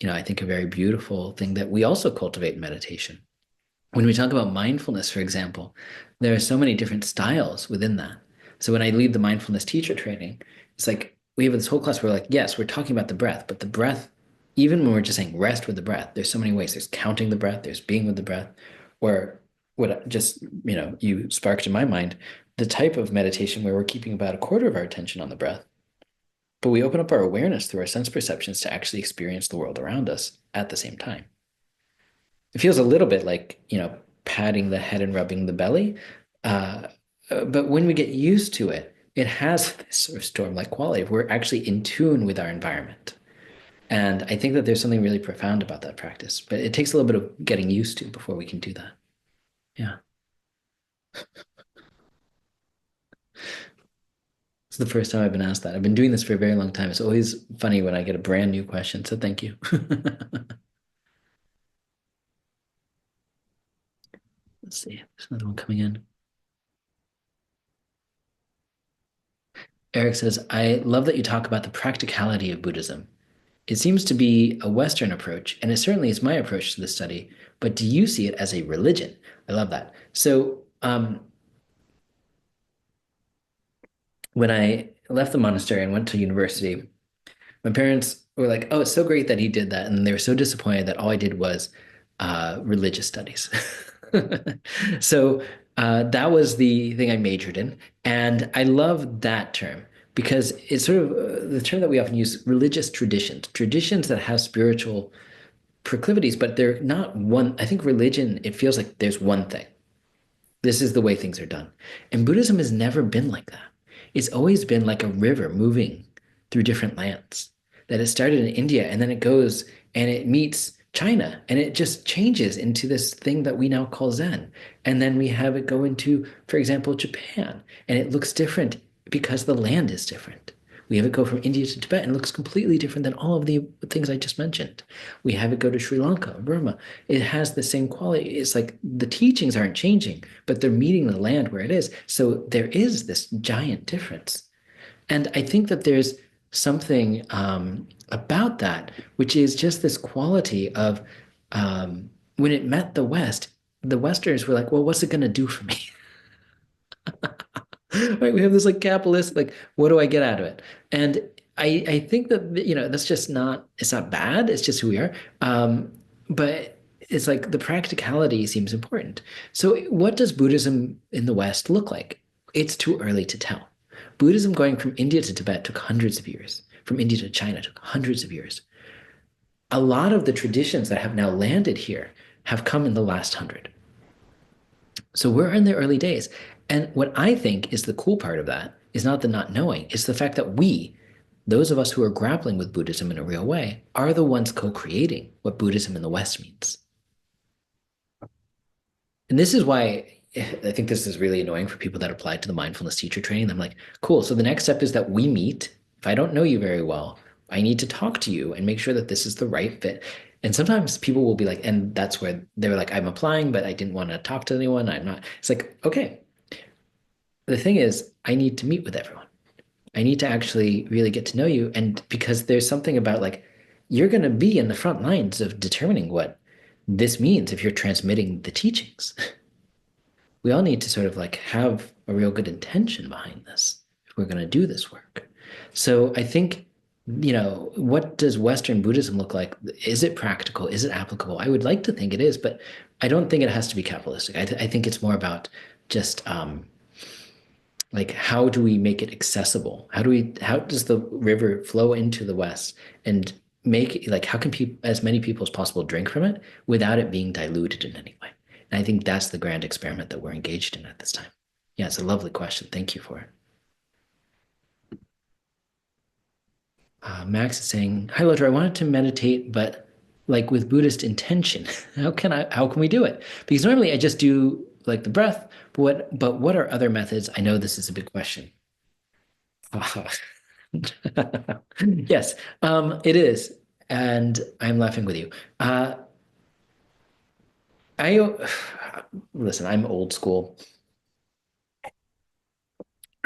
I think a very beautiful thing that we also cultivate in meditation. When we talk about mindfulness, for example, there are so many different styles within that. So when I lead the mindfulness teacher training, it's like we have this whole class where we're like, yes, we're talking about the breath, but the breath, even when we're just saying rest with the breath, there's so many ways. There's counting the breath, there's being with the breath, or what just, you sparked in my mind, the type of meditation where we're keeping about a quarter of our attention on the breath, but we open up our awareness through our sense perceptions to actually experience the world around us at the same time. It feels a little bit like, patting the head and rubbing the belly. But when we get used to it, it has this sort of storm-like quality. We're actually in tune with our environment. And I think that there's something really profound about that practice, but it takes a little bit of getting used to before we can do that. Yeah. It's the first time I've been asked that. I've been doing this for a very long time. It's always funny when I get a brand new question. So thank you. Let's see. There's another one coming in. Eric says, I love that you talk about the practicality of Buddhism. It seems to be a Western approach, and it certainly is my approach to the study, but do you see it as a religion? I love that. So, when I left the monastery and went to university, my parents were like, "Oh, it's so great that he did that," and they were so disappointed that all I did was religious studies. So that was the thing I majored in, and I love that term because it's sort of the term that we often use: religious traditions, traditions that have spiritual proclivities, but they're not one. I think religion, it feels like there's one thing. This is the way things are done. And Buddhism has never been like that. It's always been like a river moving through different lands. That it started in India and then it goes and it meets China and it just changes into this thing that we now call Zen. And then we have it go into, for example, Japan, and it looks different because the land is different. We have it go from India to Tibet and it looks completely different than all of the things I just mentioned. We have it go to Sri Lanka, Burma. It has the same quality. It's like the teachings aren't changing, but they're meeting the land where it is. So there is this giant difference. And I think that there's something about that, which is just this quality of when it met the West, the Westerners were like, well, what's it going to do for me? Right? We have this like capitalist, like, what do I get out of it? And I think that, that's just not, it's not bad. It's just who we are. But it's like the practicality seems important. So what does Buddhism in the West look like? It's too early to tell. Buddhism going from India to Tibet took hundreds of years. From India to China took hundreds of years. A lot of the traditions that have now landed here have come in the last 100. So we're in the early days. And what I think is the cool part of that is not the not knowing, it's the fact that we, those of us who are grappling with Buddhism in a real way, are the ones co-creating what Buddhism in the West means. And this is why I think this is really annoying for people that apply to the mindfulness teacher training. I'm like, cool. So the next step is that we meet. If I don't know you very well, I need to talk to you and make sure that this is the right fit. And sometimes people will be like, and that's where they're like, I'm applying, but I didn't want to talk to anyone. I'm not. It's like, okay. The thing is, I need to meet with everyone. I need to actually really get to know you. And because there's something about like, you're going to be in the front lines of determining what this means if you're transmitting the teachings. We all need to sort of like have a real good intention behind this if we're going to do this work. So I think, what does Western Buddhism look like? Is it practical? Is it applicable? I would like to think it is, but I don't think it has to be capitalistic. I think it's more about just like how do we make it accessible? How does the river flow into the West and make like how can people as many people as possible drink from it without it being diluted in any way? And I think that's the grand experiment that we're engaged in at this time. Yeah, it's a lovely question. Thank you for it. Max is saying, "Hi, Lodro. I wanted to meditate, but like with Buddhist intention. How can we do it? Because normally I just do like the breath, but what are other methods? I know this is a big question." Yes, it is. And I'm laughing with you. I listen, I'm old school.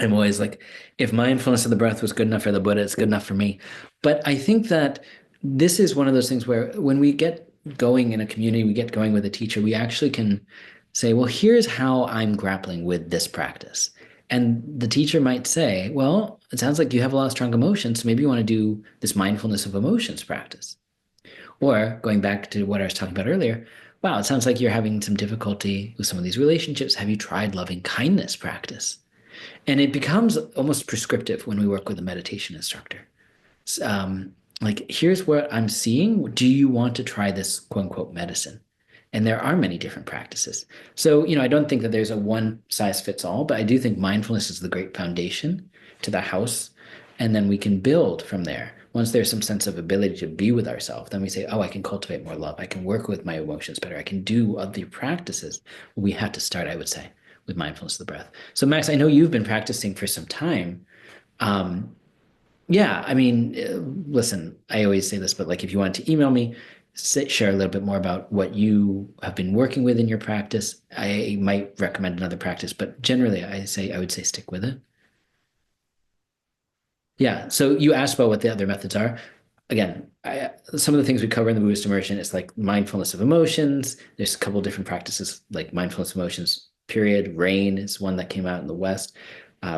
I'm always like, if mindfulness of the breath was good enough for the Buddha, it's good enough for me. But I think that this is one of those things where when we get going in a community, we get going with a teacher, we actually can say, well, here's how I'm grappling with this practice. And the teacher might say, well, it sounds like you have a lot of strong emotions, so maybe you want to do this mindfulness of emotions practice. Or going back to what I was talking about earlier, wow, it sounds like you're having some difficulty with some of these relationships. Have you tried loving kindness practice? And it becomes almost prescriptive when we work with a meditation instructor. Like, here's what I'm seeing. Do you want to try this quote unquote medicine? And there are many different practices. So, I don't think that there's a one size fits all, but I do think mindfulness is the great foundation to the house. And then we can build from there. Once there's some sense of ability to be with ourselves, then we say, oh, I can cultivate more love. I can work with my emotions better. I can do other practices. We have to start, I would say, with mindfulness of the breath. So Max, I know you've been practicing for some time. Yeah, I mean, listen, I always say this, but like if you want to email me, share a little bit more about what you have been working with in your practice. I might recommend another practice, but generally I would say stick with it. Yeah. So you asked about what the other methods are. Again, some of the things we cover in the Buddhist immersion is like mindfulness of emotions. There's a couple different practices like mindfulness of emotions, period. Rain is one that came out in the West,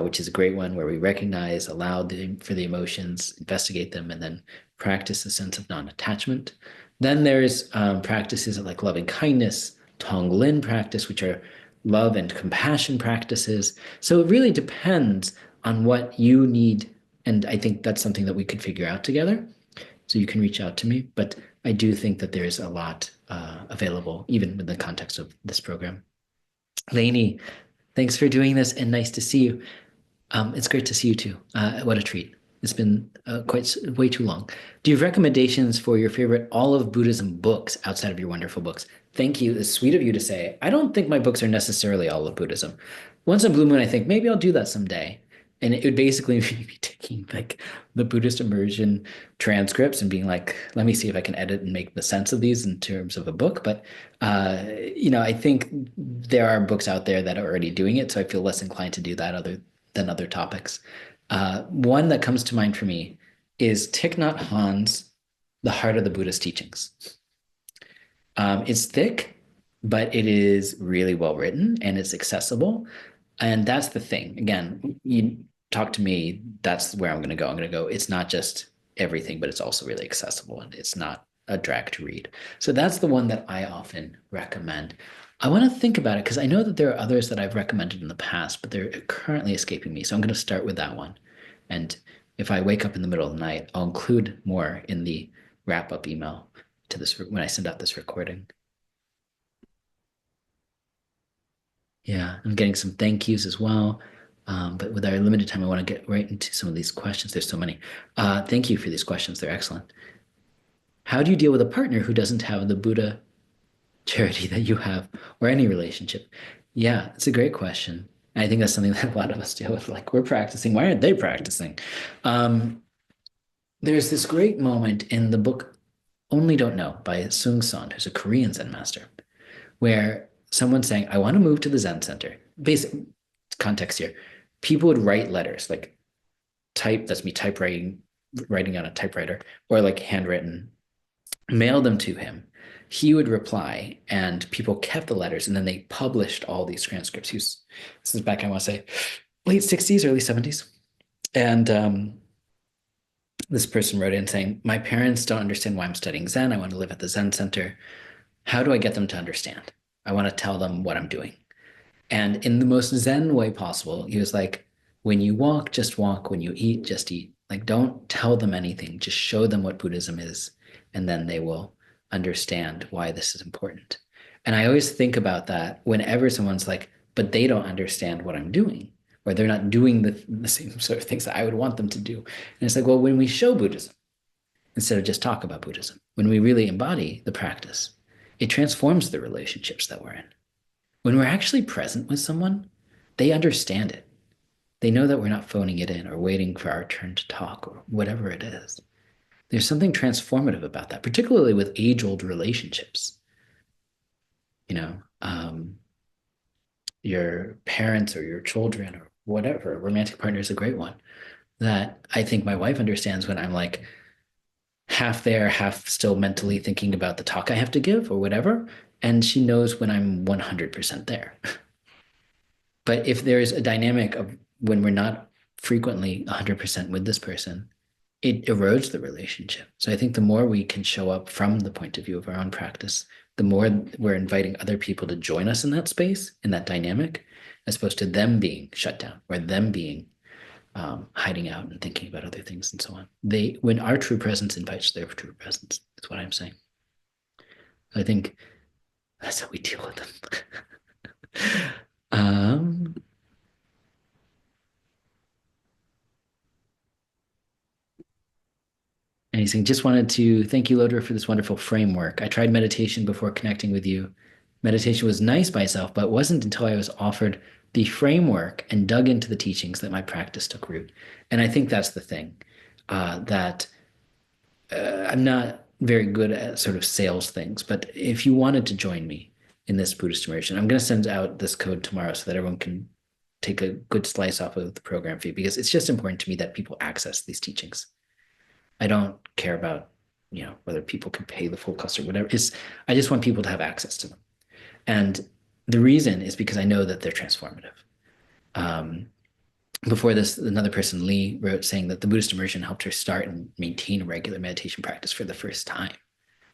which is a great one where we recognize, allow for the emotions, investigate them, and then practice a sense of non-attachment. Then there's practices like loving kindness, Tonglen practice, which are love and compassion practices. So it really depends on what you need. And I think that's something that we could figure out together. So you can reach out to me. But I do think that there's a lot available, even in the context of this program. Lainey, thanks for doing this and nice to see you. It's great to see you too. What a treat. It's been quite way too long. Do you have recommendations for your favorite all of Buddhism books outside of your wonderful books? Thank you. It's sweet of you to say. I don't think my books are necessarily all of Buddhism. Once in a blue moon, I think maybe I'll do that someday. And it would basically be taking like the Buddhist immersion transcripts and being like, let me see if I can edit and make the sense of these in terms of a book. But I think there are books out there that are already doing it, so I feel less inclined to do that than other topics. One that comes to mind for me is Thich Nhat Hanh's The Heart of the Buddhist Teachings. It's thick, but it is really well written and it's accessible. And that's the thing. Again, you talk to me, that's where I'm going to go. I'm going to go, it's not just everything, but it's also really accessible and it's not a drag to read. So that's the one that I often recommend. I want to think about it because I know that there are others that I've recommended in the past, but they're currently escaping me. So I'm going to start with that one. And if I wake up in the middle of the night, I'll include more in the wrap up email to this when I send out this recording. Yeah, I'm getting some thank yous as well. But with our limited time, I want to get right into some of these questions. There's so many. Thank you for these questions. They're excellent. How do you deal with a partner who doesn't have the Buddha charity that you have or any relationship? Yeah, it's a great question. And I think that's something that a lot of us deal with. Like, we're practicing. Why aren't they practicing? Um, there's this great moment in the book Only Don't Know by Sung Son, who's a Korean Zen master, where someone's saying, I want to move to the Zen center. Basic context here. People would write letters, like that's me typewriting, writing on a typewriter, or like handwritten, mail them to him. He would reply, and people kept the letters, and then they published all these transcripts. This is back, I want to say, late 60s, early 70s. And this person wrote in saying, my parents don't understand why I'm studying Zen. I want to live at the Zen center. How do I get them to understand? I want to tell them what I'm doing. And in the most Zen way possible, he was like, when you walk, just walk. When you eat, just eat. Like, don't tell them anything. Just show them what Buddhism is, and then they will understand why this is important. And I always think about that whenever someone's like, but they don't understand what I'm doing, or they're not doing the same sort of things that I would want them to do. And it's like, well, when we show Buddhism, instead of just talk about Buddhism, when we really embody the practice, it transforms the relationships that we're in. When we're actually present with someone, they understand it. They know that we're not phoning it in or waiting for our turn to talk or whatever it is. There's something transformative about that, particularly with age-old relationships. You know, your parents or your children or whatever, a romantic partner is a great one. That I think my wife understands when I'm like half there, half still mentally thinking about the talk I have to give or whatever. And she knows when I'm 100% there. But if there's a dynamic of when we're not frequently 100% with this person, it erodes the relationship. So I think the more we can show up from the point of view of our own practice, the more we're inviting other people to join us in that space, in that dynamic, as opposed to them being shut down or them being hiding out and thinking about other things and so on. When our true presence invites their true presence, is what I'm saying. I think that's how we deal with them. um, And he's saying, just wanted to thank you, Lodro, for this wonderful framework. I tried meditation before connecting with you. Meditation was nice by itself, but it wasn't until I was offered the framework and dug into the teachings that my practice took root. And I think that's the thing, that I'm not very good at sort of sales things, but if you wanted to join me in this Buddhist immersion, I'm going to send out this code tomorrow so that everyone can take a good slice off of the program fee, because it's just important to me that people access these teachings. I don't care about, whether people can pay the full cost or whatever. I just want people to have access to them. And the reason is because I know that they're transformative. Um, Before this, another person, Lee, wrote saying that the Buddhist immersion helped her start and maintain a regular meditation practice for the first time.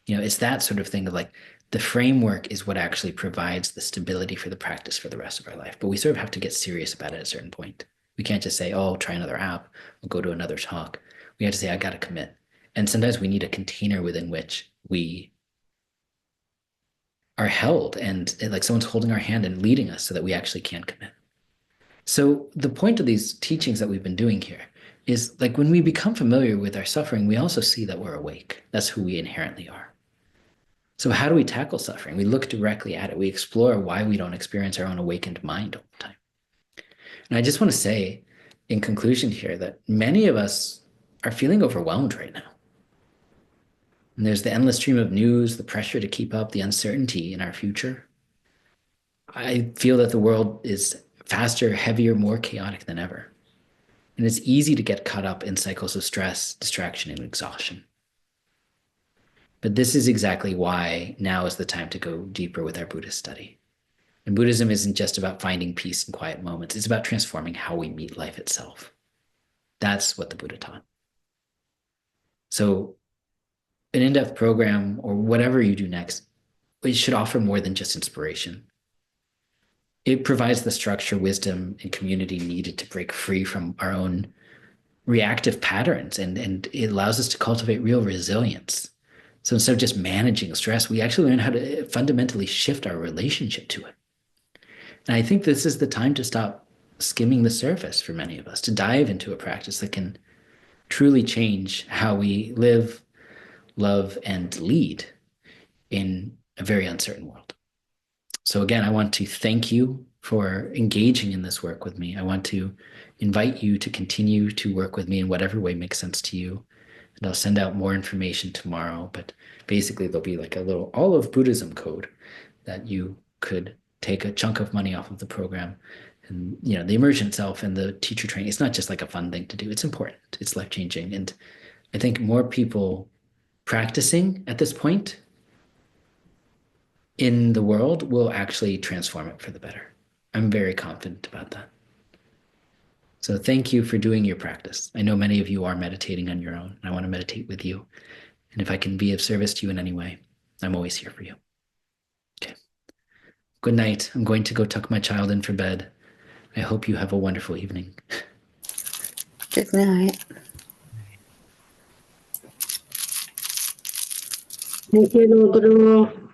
It's that sort of thing of like the framework is what actually provides the stability for the practice for the rest of our life. But we sort of have to get serious about it at a certain point. We can't just say, oh, try another app, I'll go to another talk. We have to say, I got to commit. And sometimes we need a container within which we are held and like someone's holding our hand and leading us so that we actually can commit. So the point of these teachings that we've been doing here is like when we become familiar with our suffering, we also see that we're awake. That's who we inherently are. So how do we tackle suffering? We look directly at it. We explore why we don't experience our own awakened mind all the time. And I just want to say in conclusion here that many of us are feeling overwhelmed right now. And there's the endless stream of news, the pressure to keep up, the uncertainty in our future. I feel that the world is faster, heavier, more chaotic than ever. And it's easy to get caught up in cycles of stress, distraction, and exhaustion. But this is exactly why now is the time to go deeper with our Buddhist study. And Buddhism isn't just about finding peace in quiet moments. It's about transforming how we meet life itself. That's what the Buddha taught. So an in-depth program or whatever you do next, it should offer more than just inspiration. it provides the structure, wisdom, and community needed to break free from our own reactive patterns, and it allows us to cultivate real resilience. So instead of just managing stress, we actually learn how to fundamentally shift our relationship to it. And I think this is the time to stop skimming the surface for many of us, to dive into a practice that can truly change how we live, love, and lead in a very uncertain world. So again, I want to thank you for engaging in this work with me. I want to invite you to continue to work with me in whatever way makes sense to you. And I'll send out more information tomorrow, but basically there'll be like a little all of Buddhism code that you could take a chunk of money off of the program. And the immersion itself and the teacher training, it's not just like a fun thing to do. It's important. It's life-changing. And I think more people practicing at this point in the world will actually transform it for the better. I'm very confident about that. So thank you for doing your practice. I know many of you are meditating on your own. I want to meditate with you. And if I can be of service to you in any way, I'm always here for you. Okay. Good night. I'm going to go tuck my child in for bed. I hope you have a wonderful evening. Good night. Thank you, Lodro.